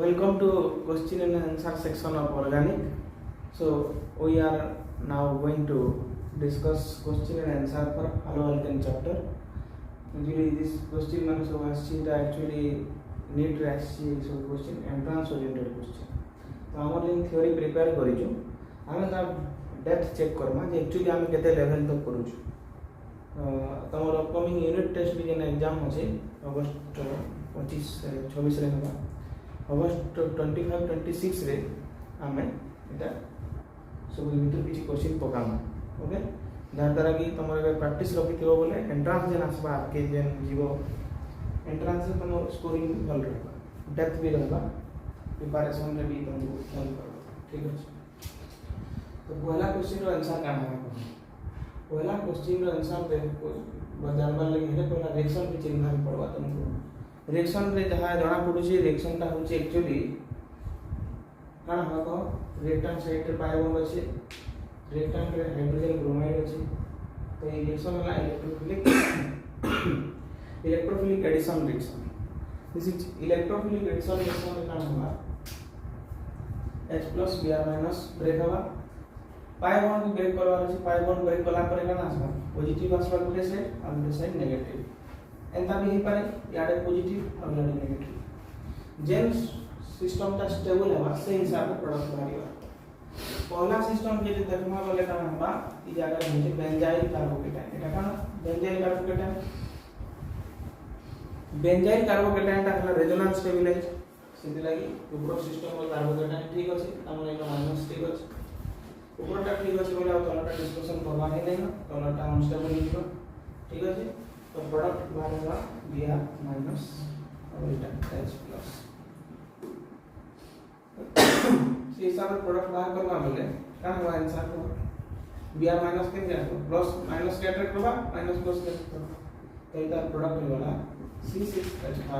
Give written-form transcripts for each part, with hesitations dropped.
Welcome to question and answer section of organic. So we are now going to discuss question and answer for haloalkane chapter. Usually this question man so actually need to ask so question entrance oriented question. तो हमर जेन theory prepare करिजु हमें ता depth check Karma जे actually हम केते level तक करूछु. तमर upcoming unit test भी जेन exam होचे अगस्त 25-26 रे होगा. अगस्त 25-26 रे हमें एटा सब भितर किछि क्वेश्चन पकामा. ओके जहाँ द्वारा कि तुम प्रैक्टिस रखिथिबो बोले एंट्रांस जेन आसबा के जेन जीवो एंट्रांस से तुम स्कोरिंग भल रहबा डेप्थ भी रहबा प्रिपरेशन रे भी तुमको हेल्प करबा. ठीक है. तो पहला क्वेश्चन रो आंसर का है. पहला क्वेश्चन रो आंसर दे जानबा लगे हे पहला रिएक्शन भी चिन्ह पड़वा तुमको. रिएक्शन रे जहाँ जना पड़ुची रिएक्शन ता होची एक्चुअली काना हो रिएक्टेंट साइड रे पाए बंद अछि रिएक्टेंट रे हाइड्रोजन ब्रोमाइड अछि. तो ये रिएक्शन वाला electrophilic addition reaction. This is electrophilic addition reaction में काना होगा H+ Br- ब्रेक हवा पाए बंद ब्रेक करवा अछि. पाए बंद ब्रेक कला पर काना आसबा पॉजिटिव आसबा गुटे साइड और गुटे साइड नेगेटिव एंता भी हे पारे याडे पॉजिटिव और याडे नेगेटिव. जेन सिस्टम ता स्टेबल है से हिसाब से प्रोडक्ट बाहरिबा. पहला सिस्टम जे देखमा बोले काना हबा ई जागा होचे बेंजाइल कार्बोकेटाइन. एटा काना बेंजाइल कार्बोकेटाइन ता हला रेजोनेंस स्टेबिलाइज सेति लागि ऊपर सिस्टम रो कार्बोकेटाइन ठीक अछि हमर एटा माइनस ठीक अछि. ऊपरटा ठीक अछि बोले और तलटा डिस्कशन करबा है नै. तलटा अनस्टेबल हिबो. ठीक अछि. तो प्रोडक्ट बाहरवा Br- और एटा H+. से हिसाब से प्रोडक्ट बाहर करवा बोले का होगा आंसर को Br- के जाको प्लस माइनस के ऐड करबा माइनस प्लस के तो इधर प्रोडक्ट वाला C6H5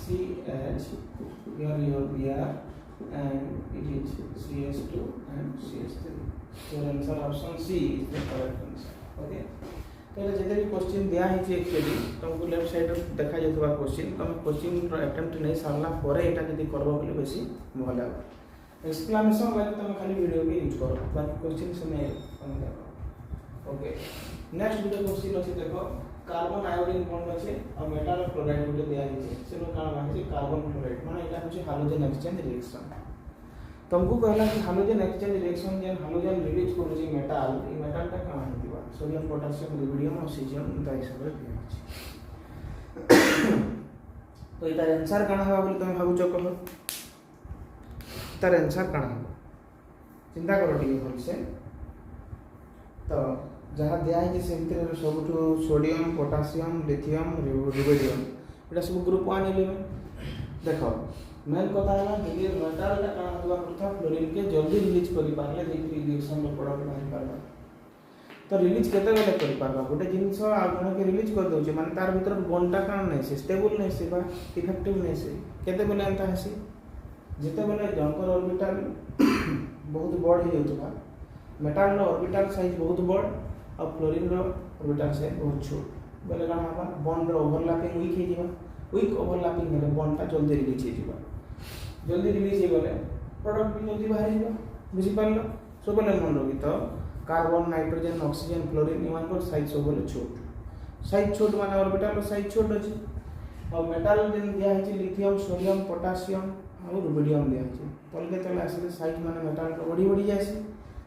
CH your Br and it is CH2 and CH3. So answer option C is the correct answer. Okay. तो जेते भी क्वेश्चन दिया है एक्चुअली तुमको लेफ्ट साइड देखा जातबा क्वेश्चन तुम क्वेश्चन रो अटेम्प्ट नहीं सारला परे एटा जदी करबो बोले बेसी भल लागो. एक्सप्लेनेशन वाले तुम खाली वीडियो के यूज करो बाकी क्वेश्चन सुने तुम देखो. ओके नेक्स्ट वीडियो क्वेश्चन अछि देखो कार्बन आयोडीन बॉन्ड अछि और मेटल क्लोराइड गुटे दिया है सेनो काना माने कार्बन क्लोराइड माने एटा होछि हाइड्रोजन एक्सचेंज रिएक्शन. तुमको कहला कि हाइड्रोजन एक्सचेंज रिएक्शन जेन हाइड्रोजन रिलीज करूछि मेटल ई मेटल ता काना हितबा सोडियम पोटेशियम रुबिडियम ऑक्सीजन ता हिसाब रे दिया अछि. तो इतार आंसर काना हबा बोली तुम भाबुछ कह तार आंसर काना हबा चिंता करो टिके भल से. तो जहाँ दिया है से भितर सबुठो सोडियम पोटेशियम लिथियम रुबिडियम एटा सब ग्रुप 1 एलिमेंट. देखो मेन कथा है कि मेटल का काना हबा प्रथम फ्लोरीन के जल्दी रिलीज करि पारले जे रिएक्शन रो प्रोडक्ट बाहर पारबा. तो रिलीज केते बेले करि पारबा गोटे जिंस आ गुण के रिलीज कर दोचे माने तार भीतर बॉन्डटा कान नै से स्टेबल नै से बा इफेक्टिव नै से केते बेले अंता हसी जेते बेले जंकर ऑर्बिटल बहुत बड़ हो जाउतबा मेटल रो ऑर्बिटल साइज बहुत बड़ और फ्लोरीन रो ऑर्बिटल साइज बहुत छोट बेले काना हबा बॉन्ड रो ओवरलैपिंग वीक हे जिबा. वीक ओवरलैपिंग हेले बॉन्डटा जल्दी रिलीज हे जिबा. जल्दी रिलीज हे गले प्रोडक्ट भी जल्दी बाहर जिबा. बुझि पारलो सब बेले मन रखि तो कार्बन नाइट्रोजन ऑक्सीजन फ्लोरीन इमान को साइज सब बोले छोट माने ऑर्बिटल साइज छोट अछि. और मेटल जेन दिया है लिथियम सोडियम पोटेशियम और रुबिडियम दिया है तलके तले आसे साइज माने मेटल रो बड़ी जायसी.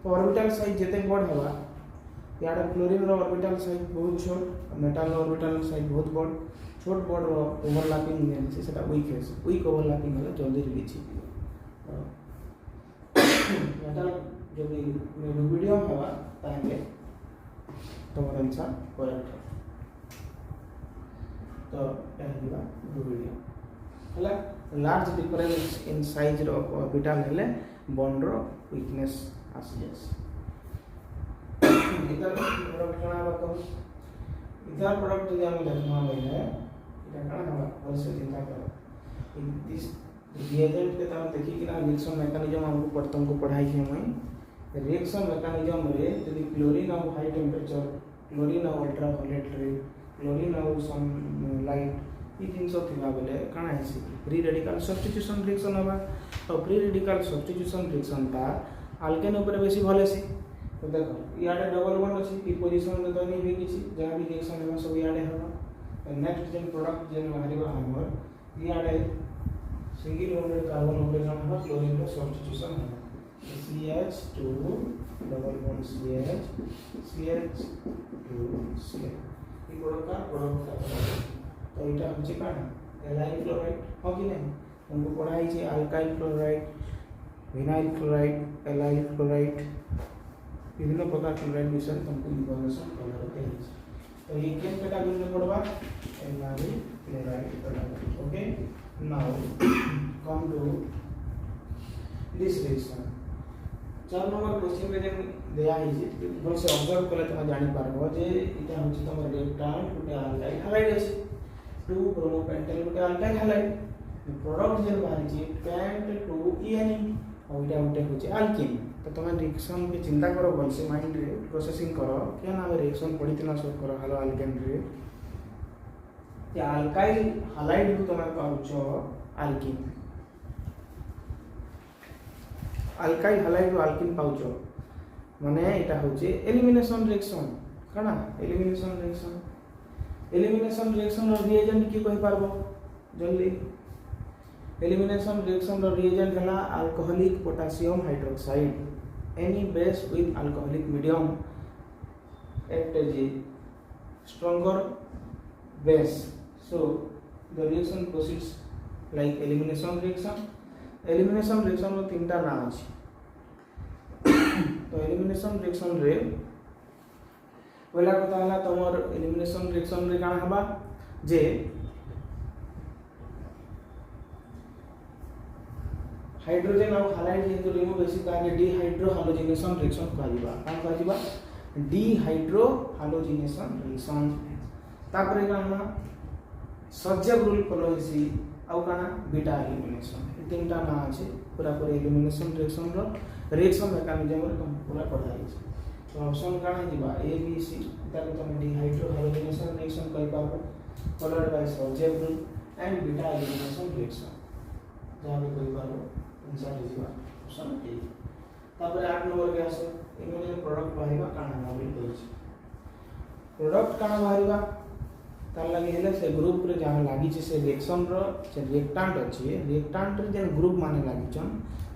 तो ऑर्बिटल साइज जेते बड़ हेबा याडा फ्लोरीन रो ऑर्बिटल साइज बहुत छोट मेटल रो ऑर्बिटल साइज बहुत बड़ छोट बड़ रो ओवरलैपिंग जेन से सेटा वीक ओवरलैपिंग हले जल्दी रिलीज हे. मेटल जब रुबिडियम हेबा ताके तमर आंसर करेक्ट है. तो एहिबा रुबिडियम हला लार्ज डिफरेंस इन साइज रो ऑर्बिटल हेले बॉन्ड रो वीकनेस आसीएस. इधर प्रोडक्ट कना बाको इधर प्रोडक्ट जे हम देखमा भइले एटा कना हबा और से चिंता करो दिस रिएजेंट के हम देखि कि ना रिएक्शन मैकेनिज्म हमको पढ़तम को पढ़ाई है मैं रिएक्शन मैकेनिज्म रे यदि क्लोरीन और हाई टेंपरेचर क्लोरीन और अल्ट्रावायलेट रे क्लोरीन और सम लाइट ये जिनस थिबा बेले काना हेसी फ्री रेडिकल सब्स्टिट्यूशन रिएक्शन हबा तो फ्री रेडिकल सब्स्टिट्यूशन रिएक्शन ता अल्केन ऊपर बेसी भलेसी तो देखो इयाडे डबल बॉन्ड अछि ई पोजीशन में तो नहीं भी किछि जहां भी रिएक्शन हेबा सब इयाडे हबा नेक्स्ट जेन प्रोडक्ट जेन बाहरिबा हमर इयाडे सिंगल बॉन्डेड कार्बन हाइड्रोजन हबा क्लोरीन रो सब्स्टिट्यूशन हबा CH2 double bond CH CH2 CH ई प्रोडक्ट का तो इटा होची काना एलाइल क्लोराइड हो कि नहीं हमको पढ़ाई छे alkyl chloride vinyl chloride allyl chloride विभिन्न प्रकार क्लोराइड विषय तुमको इन्फॉर्मेशन कवर होते हैं तो ये केन कैटेगरी में पढ़वा allyl chloride category okay now come to this reaction 4 number question में जब दिया है जे बोल से ऑब्जर्व करले तुम जानि पारबो जे इटा होची तमर रिएक्टेंट गुटे अल्काइल हैलाइड अछि 2 ब्रोमोपेंटेन गुटे अल्काइल हैलाइड प्रोडक्ट जे बाहरी जे पेंट 2 इएनिन और इटा गुटे होची अल्कीन तो तुम रिएक्शन के चिंता करो बोल से माइंड रे प्रोसेसिंग करो क्या नाम रिएक्शन पढ़ितना सब करो हेलो अल्केन रे या अल्काइल हैलाइड को तुम पाउछो अल्कीन अल्काइल हैलाइड रो अल्कीन पाउछो माने एटा होचे एलिमिनेशन रिएक्शन काना एलिमिनेशन रिएक्शन रो रिएजेंट की कहि पारबो जल्दी एलिमिनेशन रिएक्शन रो रिएजेंट हला alcoholic potassium hydroxide any base with alcoholic medium act as a stronger base so the reaction proceeds like elimination reaction रो तीनटा नाम अछि तो एलिमिनेशन रिएक्शन रे पहिला कथा हला तमर एलिमिनेशन रिएक्शन रे काना हबा जे हाइड्रोजन और हैलाइड जेतो रिमूव बेसी काजे डिहाइड्रो हैलोजिनेशन रिएक्शन कहजिबा कान कहजिबा डिहाइड्रो हैलोजिनेशन रिएक्शन तापरे काना सज्जब रूल फॉलो हेसी आउ काना बीटा एलिमिनेशन तीनटा ना अछि पूरा पूरा एलिमिनेशन रिएक्शन रो रिएक्शन मैकेनिज्म रे पूरा पढ़ाई छै तो ऑप्शन काना दिबा ए बी सी ताके तुम डिहाइड्रो हैलोजिनेशन रिएक्शन कहि पाबो फॉलोड बाय सज्जब rule and beta elimination reaction जहां भी कहि पाबो आंसर दिबा ऑप्शन ए तापर 8 नंबर के आसे इमे प्रोडक्ट बाहिबा काना नाम बोल छै प्रोडक्ट काना बाहिबा तार लगे हेले से ग्रुप रे जहां लागि छै से रिएक्शन रो जे रिएक्टेंट अछि रिएक्टेंट रे जे ग्रुप माने लागि छन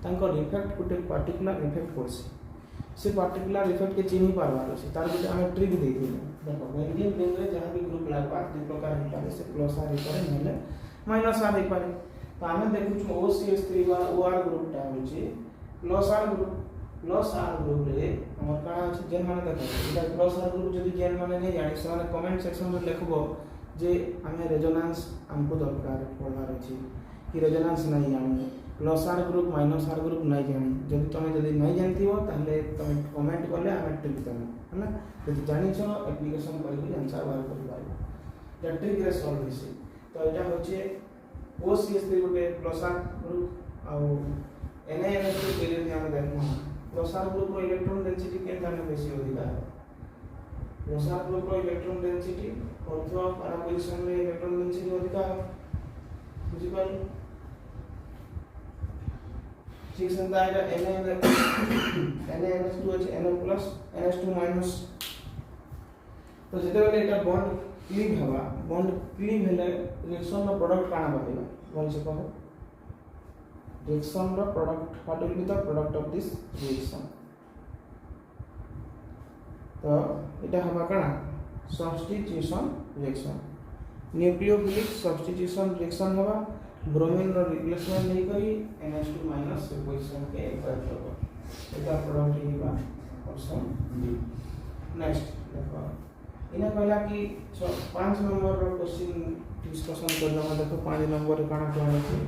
तांको इफेक्ट गुटे पर्टिकुलर इफेक्ट करसी से पर्टिकुलर इफेक्ट के चिन्हि पारबार छै तार गुटे हमें ट्रिक दे दिले देखो बेंजीन रिंग रे जहां भी ग्रुप लागबा दु प्रकार हिसाब से प्लस आर पारे नले माइनस आर पारे तो हमें देखु छु OCH3 वाला OR ग्रुप टा होय छै प्लस आर ग्रुप रे हमर का अछि जेन माने देखो इटा प्लस आर ग्रुप जदी जेन माने नै जानि से माने कमेंट सेक्शन रे लिखबो जे हमें रेजोनेंस हमको दरकार पढ़ार अछि कि रेजोनेंस नहीं जानि plus R group minus R group नहीं जानि जदी तुम जदी नहीं जानथिबो ताले तुम कमेंट करले हमें ट्रिक देबो हैना जदी जानि छ एप्लीकेशन करके आंसर बाहर कर पाबो या ट्रिक रे सॉल्व होइसे तो एटा होचे OCH3 गुटे प्लस आर ग्रुप आ NaNH2 के लिए हम देखो प्लस आर ग्रुप रो इलेक्ट्रॉन डेंसिटी के जाने बेसी अधिका है प्लस आर ग्रुप रो इलेक्ट्रॉन डेंसिटी अथवा para पोजीशन में इलेक्ट्रॉन डेंसिटी अधिका है बुझी पाई ठीक संदा आएगा NaNH2 है Na+ NH2- तो जेते बेले एटा बॉन्ड क्लीव हवा बॉन्ड क्लीव हेले रिएक्शन रो प्रोडक्ट काना बनेगा बोल से कहो रिएक्शन रो product what will be the product of this reaction तो एटा हवा काना substitution reaction nucleophilic substitution reaction हवा ब्रोमीन रो रिप्लेसमेंट नहीं करी NH2- से पोजीशन के इफेक्ट होगा एटा प्रोडक्ट ही बा ऑप्शन डी नेक्स्ट देखो इना कहला कि 5 नंबर रो क्वेश्चन डिस्कशन करना देखो 5 नंबर रे काना कहला छै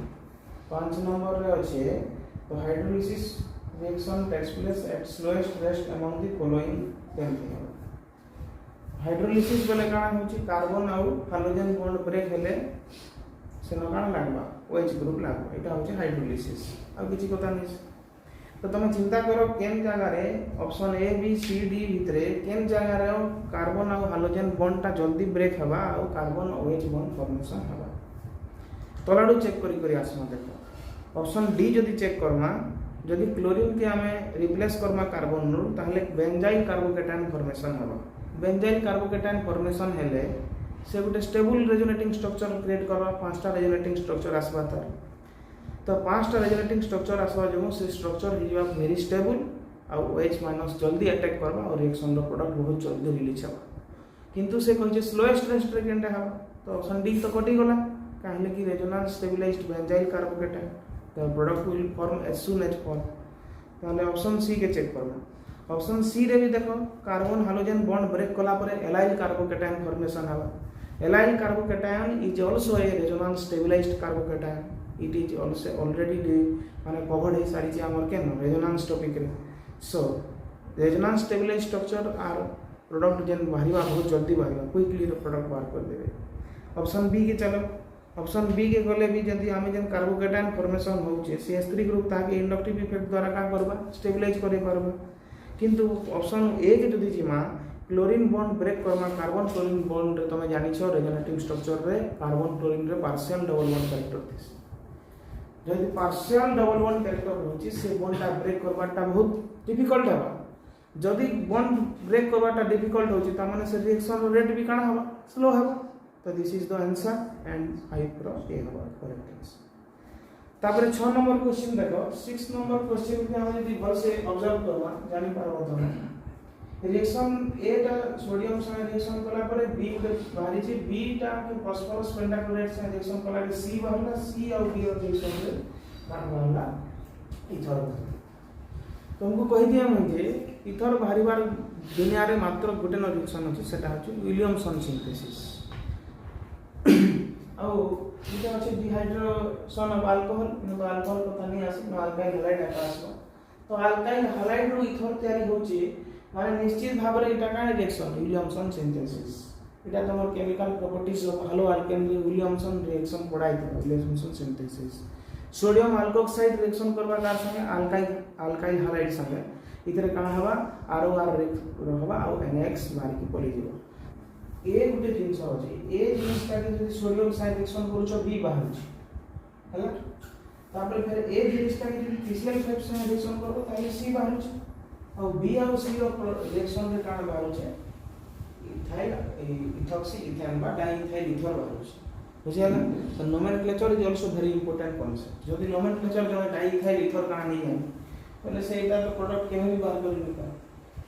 5 नंबर रे अछि तो hydrolysis reaction takes place at slowest rate among the following temperature hydrolysis बेले काना होछि कार्बन आउ हाइड्रोजन बॉन्ड ब्रेक हेले से न काना लागबा OH ग्रुप लागबा एटा होछि हाइड्रोलिसिस आ किछि कथा नै तो तुम चिंता करो केन जगह रे option A B C D भितरे केन जगह रे कार्बन और हाइड्रोजन बॉन्ड ता जल्दी ब्रेक हवा और कार्बन OH बॉन्ड फॉर्मेशन हवा तलाडू चेक करी आसमा देख ऑप्शन डी जदि चेक करमा जदि क्लोरीन के आमे रिप्लेस करमा कार्बन रु ताहले बेंजाइल कार्बोकेटायन फॉर्मेशन हबा बेंजाइल कार्बोकेटायन फॉर्मेशन हेले से गोटे स्टेबल रेजोनेटिंग स्ट्रक्चर क्रिएट करबा पांचटा रेजोनेटिंग स्ट्रक्चर आसबा तार तो पांचटा रेजोनेटिंग स्ट्रक्चर आसबा जो से स्ट्रक्चर हिजवा वेरी स्टेबल आ OH माइनस जल्दी अटैक करबा और रिएक्शन रो प्रोडक्ट बहुत जल्दी रिलीज होबा किंतु से कहि स्लोएस्ट रेस्ट केनटा हबा तो ऑप्शन डी तो कटि गला काहे कि resonance stabilised benzyl carbocation the product will form as soon as form ताले ऑप्शन सी के चेक करबा ऑप्शन सी रे भी देखो कार्बन हाइड्रोजन बॉन्ड ब्रेक कला पर एलाइल कार्बोकेटायन फॉर्मेशन हबा allyl carbocation is also a resonance stabilized carbocation it is also already माने कवर्ड है सारी जे हमर केन रेजोनेंस टॉपिक रे सो रेजोनेंस स्टेबलाइज्ड स्ट्रक्चर आर प्रोडक्ट जन बाहरीबा बहुत जल्दी बाहरीबा क्विकली प्रोडक्ट बाहर कर देबे ऑप्शन बी के चलो ऑप्शन बी के गले भी जदि आमे जन कार्बोकेटायन फॉर्मेशन होउचे CH3 ग्रुप ताके इंडक्टिव इफेक्ट द्वारा का करबा स्टेबलाइज करे करबा किंतु ऑप्शन ए के जदि जिमा क्लोरीन बॉन्ड ब्रेक करमा कार्बन क्लोरीन बॉन्ड तमे जानि छ रेजोनेटिव स्ट्रक्चर रे कार्बन क्लोरीन रे partial double bond character this जदि पार्शियल डबल बॉन्ड कैरेक्टर होची से बॉन्डटा ब्रेक करबाटा बहुत डिफिकल्ट हबा जदि बॉन्ड ब्रेक करबाटा डिफिकल्ट होची त माने से रिएक्शन रेट भी काना हबा स्लो हबा तो this is the answer and 5 cross ए हबा करेक्ट आंसर तापर 6 नंबर क्वेश्चन देखो 6 नंबर क्वेश्चन के हम यदि भल से ऑब्जर्व करबा जानि पारबो तमे रिएक्शन ए टा सोडियम संगे रिएक्शन कला पर बी बाहरी छै बी टा के फास्फोरस पेंटाक्लोराइड से रिएक्शन कला के सी बाहरला सी और बी रिएक्शन रे बाहरला इथर तुमको कहि दिया मुझे इथर बाहरीबार दुनिया रे मात्र गोटे न रिएक्शन अछि सेटा अछि विलियमसन सिंथेसिस औ इटा अछि dehydration of alcohol no alcohol को तनी आसी नो अल्काइल हैलाइड आसबो तो अल्काइल हैलाइड रो इथर तयारी होची माने निश्चित भाव रे इटा का रिएक्शन विलियमसन सिंथेसिस इटा तमर chemical properties of hello alkane Williamson reaction पढ़ाई थी Williamson synthesis sodium alkoxide reaction करबा कार संगे अल्काइल हैलाइड संगे इतरे का हवा ROR रहबा और NX मारी के पली जीवो ए गुटे जिंस होची ए जिंस का जे सोडियम साइड रिएक्शन करूछ बी बाहर छी हला तापर फिर ए जिंस का जे तीसरे स्टेप से रिएक्शन करबो ताले सी बाहर छी और बी और सी रो रिएक्शन रे काना बाहर छी इथाइल इथॉक्सी इथेन बा डाइइथाइल इथर बाहर छी बुझियाला तो nomenclature is also very important concept जदी नोमेनक्लेचर जो डाइइथाइल इथर काना नहीं है पहले से एटा तो प्रोडक्ट केमे भी बाहर कर लेता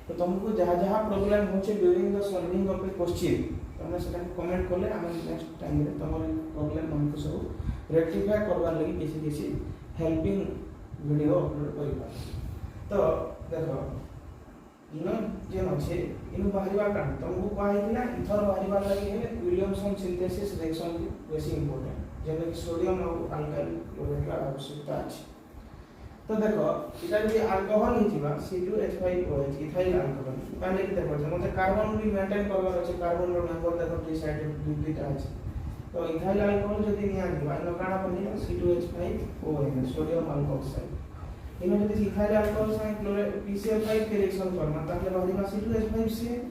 तो तुमको जहाँ जहाँ प्रॉब्लम होचे during the solving of A question तुमने सेटा कमेंट करले हम नेक्स्ट टाइम रे तमर प्रॉब्लम हमको सब रेक्टिफाई करबा लगी किसी किसी हेल्पिंग वीडियो अपलोड करबा तो देखो इनो जे नछे इनो बाहरीबा कान तुमको कहैतिना इथर बाहरीबा लगी है विलियमसन सिंथेसिस रिएक्शन की बेसी इंपोर्टेंट जेने सोडियम और अल्काइल क्लोराइड का आवश्यकता अछि तो देखो इटा जे अल्कोहल हिजिबा C2H5OH इथाइल अल्कोहल माने कि देखो जमते कार्बन भी मेंटेन करबा अछि कार्बन रो नंबर देखो टी साइड दुटा अछि तो इथाइल अल्कोहल जदी निया दिबा इनो काना बनिबा C2H5OH सोडियम अल्कोक्साइड इनो जदी इथाइल अल्कोहल संगे क्लोराइड PCl5 के रिएक्शन करना ताले बाहरीबा C2H5CN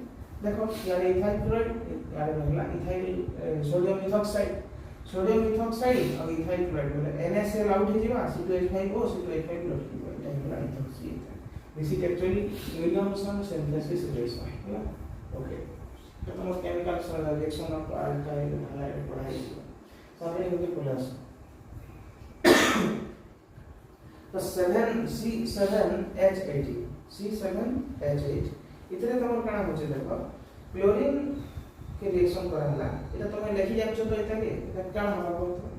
देखो यारे इथाइल क्लोराइड यारे रहला इथाइल सोडियम इथॉक्साइड और इथाइल क्लोराइड बोले NaCl आउट हो जिबा C2H5O C2H5 प्लस की एटा होला ethoxy this is actually Williamson synthesis reaction होला ओके तो तुम chemical reaction of alkyl halide पढ़ाई सारे होते प्लस तो 7C7H8 C7H8 इतने तमर काना होचे देखो क्लोरीन के रिएक्शन करला एटा तमे लिखि जाछो तो एटा के काना हबा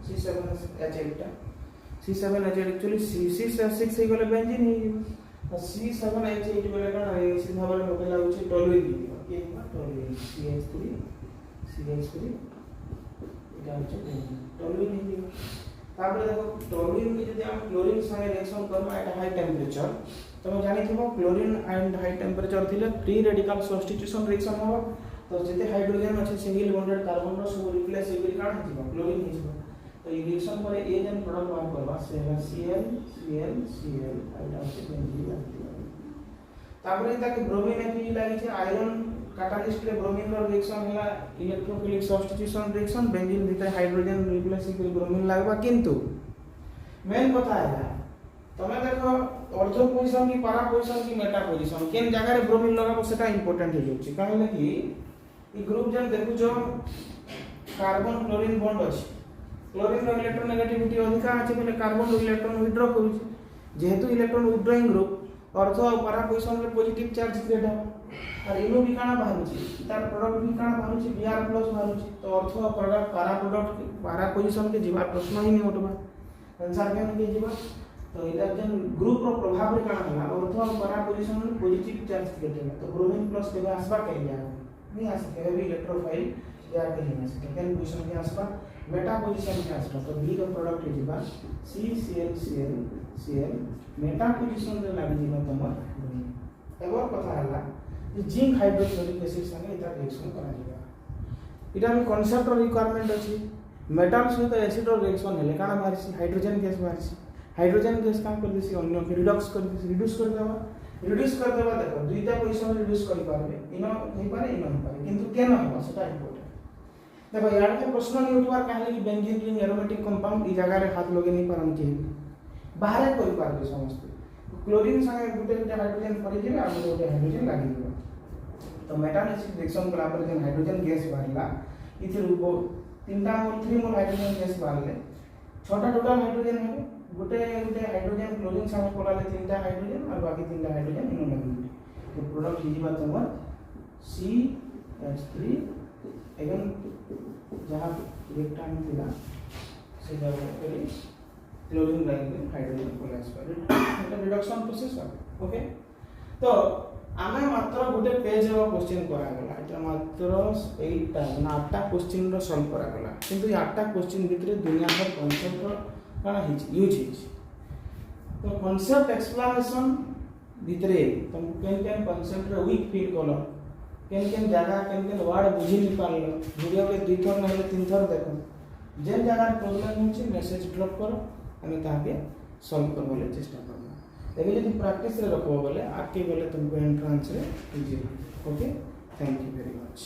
C7H8 टा C7H8 एक्चुअली C6H6 से गले बेंजीन ही और C7H8 बोले काना सीधा बोले मते लागुची टोलुइन दी ये टोलुइन CH3 एटा होचे टोलुइन ही तापर देखो टोलुइन के जदि हम क्लोरीन संगे रिएक्शन करबा एटा हाई टेंपरेचर तमे जानि थिबो क्लोरीन एंड हाई टेंपरेचर थिले फ्री रेडिकल सब्स्टिट्यूशन रिएक्शन होबा तो जते हाइड्रोजन अछि सिंगल बॉन्डेड कार्बन रो सब रिप्लेस होई काट हिबा क्लोरीन हिबा तो ई रिएक्शन पर ए जन प्रोडक्ट बाहर करबा से है Cl एटा अछि बेंजीन तापर एटा के ब्रोमीन एफिजी लागि छै आयरन कैटालिस्ट रे ब्रोमीन रो रिएक्शन हला इलेक्ट्रोफिलिक सब्स्टिट्यूशन रिएक्शन बेंजीन भीतर हाइड्रोजन रिप्लेसिंग कर ब्रोमीन लागबा किंतु मेन कथा है तमे देखो ऑर्थो पोजीशन की पैरा पोजीशन की मेटा पोजीशन केन जगह रे ब्रोमीन लगाबो सेटा इंपोर्टेंट हो जाउची काहे कि ई ग्रुप जन देखु जो कार्बन क्लोरीन बॉन्ड अछि क्लोरीन रो इलेक्ट्रोनेगेटिविटी अधिका अछि बोले कार्बन रो इलेक्ट्रॉन विथड्रॉ करूची जेहेतु इलेक्ट्रॉन विथड्रॉइंग ग्रुप ऑर्थो और पैरा पोजीशन रे पॉजिटिव चार्ज क्रिएट हो और इनो भी काना बाहरुची तार प्रोडक्ट भी काना बाहरुची Br+ बाहरुची तो ऑर्थो और प्रोडक्ट पैरा पोजीशन के जीवा प्रश्न ही नहीं उठबा आंसर केन के जीवा तो इधर जन ग्रुप रो प्रभाव रे काना होला ऑर्थो और पैरा पोजीशन रे पॉजिटिव चार्ज क्रिएट होला तो ब्रोमीन प्लस के आसबा के जाए नहीं आ सके हेवी इलेक्ट्रोफाइल या के नहीं सेकंड पोजीशन के आसबा मेटा पोजीशन के आसबा तो बी रो प्रोडक्ट हे जीवा CCl मेटा पोजीशन रे लागि जीवा तमर एबर कथा हला जे जिंक हाइड्रोक्लोरिक एसिड संगे इता रिएक्शन करा जीवा इटा में कांसेप्ट रो रिक्वायरमेंट अछि मेटल सहित एसिड रो रिएक्शन हेले काना बाहरसी हाइड्रोजन गैस बाहरसी हाइड्रोजन गैस काम कर देसी अन्य के रिडक्स कर देबा देखो दुईटा पोजीशन रिड्यूस करि पारबे इनो नै पारे इनो नै पारे किंतु केन हो सेटा इंपोर्टेंट देखो यार के प्रश्न नहीं उठवार कहले कि बेंजीन रिंग एरोमेटिक कंपाउंड ई जगह रे हाथ लगे नहीं पारम के बाहर करि पारबे समस्त क्लोरीन संगे गुटे हाइड्रोजन परि जेबे आ गुटे हाइड्रोजन लागि जेबे तो मेटाल एसिड रिएक्शन कला पर जन हाइड्रोजन गैस बाहरला इथिर तीनटा मोल 3 मोल हाइड्रोजन गैस बाहरले छोटा टोटल हाइड्रोजन है गुटे हाइड्रोजन क्लोरीन संगे पड़ाले तीनटा हाइड्रोजन और बाकी तीनटा हाइड्रोजन इनो लागि तो प्रोडक्ट हिजिबा तमर CH3 एवं जहां इलेक्ट्रॉन थिला से जगह पे क्लोरीन लागि हाइड्रोजन कोलास पर एटा रिडक्शन प्रोसेस ओके तो आमे मात्र गुटे पेज रो क्वेश्चन करा गला एटा मात्र 8टा ना 8टा क्वेश्चन रो सॉल्व करा गला किंतु 8टा क्वेश्चन भितरे दुनिया भर कांसेप्ट रो काना यूज हिच तो कांसेप्ट एक्सप्लेनेशन भितरे तुम केन कांसेप्ट रे वीक फील कलो केन जगह वर्ड बुझी नहीं पारलो वीडियो के 2 थर नहीं 3 थर देखो जे जगह प्रॉब्लम होची मैसेज ड्रॉप करो हमें ताके सॉल्व करबले चेष्टा करबो एबे यदि प्रैक्टिस रे रखबो बोले आके बोले तुमको एंट्रेंस रे easy okay thank you very much.